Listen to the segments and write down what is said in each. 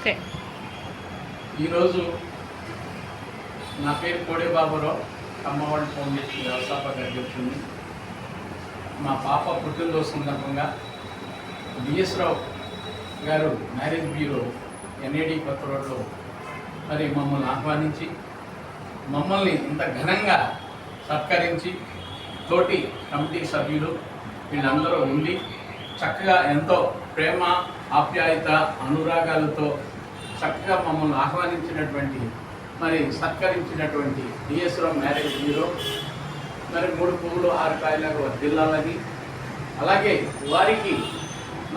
నమస్తే. ఈరోజు నా పేరు కోడే బాబురావు, అమ్మవాడి ఫౌండేషన్ వ్యవస్థాపక అధ్యక్షుడిని. మా పాప పుట్టినరోజు సందర్భంగా బిఎస్ రావు గారు మ్యారేజ్ బ్యూరో ఎన్ఏడి కొత్త రోడ్లో మరి మమ్మల్ని ఆహ్వానించి మమ్మల్ని ఇంత ఘనంగా సత్కరించి తోటి కమిటీ సభ్యులు వీళ్ళందరూ ఉండి చక్కగా ఎంతో ప్రేమ ఆప్యాయత అనురాగాలతో చక్కగా మమ్మల్ని ఆహ్వానించినటువంటి మరి సత్కరించినటువంటి బిఎస్ రావు మ్యారేజ్ బ్యూరో మరి 3 పువ్వులు 6 కాయలకు వర్ధిల్లాలని, అలాగే వారికి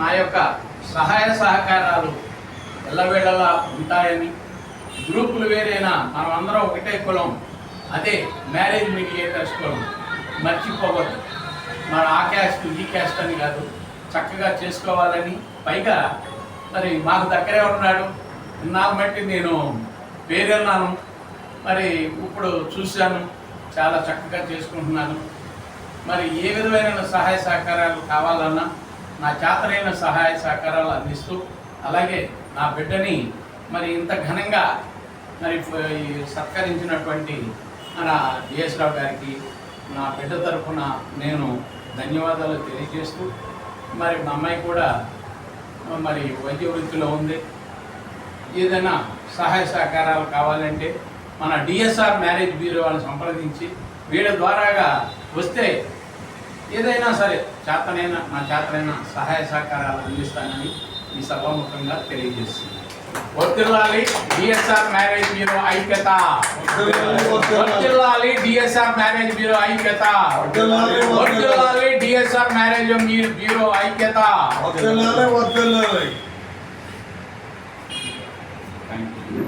నా యొక్క సహాయ సహకారాలు ఎల్లవేళలా ఉంటాయని, గ్రూపులు వేరైనా మనం అందరం ఒకటే కులం, అదే మ్యారేజ్ మీడియేటర్స్ కులం, మర్చిపోవద్దు. మన ఆ క్యాస్ట్ ఈ క్యాస్ట్ అని కాదు, చక్కగా చేసుకోవాలని. పైగా మరి మాకు దగ్గరే ఉన్నాడు, ఇన్నాళ్ళు బట్టి నేను పేరెళ్ళాను, మరి ఇప్పుడు చూశాను, చాలా చక్కగా చేసుకుంటున్నాను. మరి ఏ విధమైన సహాయ సహకారాలు కావాలన్నా నా చేతనైన సహాయ సహకారాలు అందిస్తూ, అలాగే నా బిడ్డని మరి ఇంత ఘనంగా మరి సత్కరించినటువంటి మన బిఎస్ రావు గారికి నా బిడ్డ తరఫున నేను ధన్యవాదాలు తెలియజేస్తూ, మరి మా అమ్మాయి కూడా మరి వైద్య వృత్తిలో ఉంది. ఏదైనా సహాయ సహకారాలు కావాలంటే మన డిఎస్ఆర్ మ్యారేజ్ బ్యూరో వాళ్ళని సంప్రదించి వీళ్ళ ద్వారాగా వస్తే ఏదైనా సరే నా చేతనైన సహాయ సహకారాలు అందిస్తానని ఈ సభాముఖంగా తెలియజేస్తుంది. వర్ధిల్లాలి డిఎస్ఆర్ మ్యారేజ్ బ్యూరో ఐక్యత, వర్ధిల్లాలి డిఎస్ఆర్ మ్యారేజ్ బ్యూరో ఐక్యత, వర్ధిల్లాలి డిఎస్ఆర్ మ్యారేజ్ బ్యూరో ఐక్యత.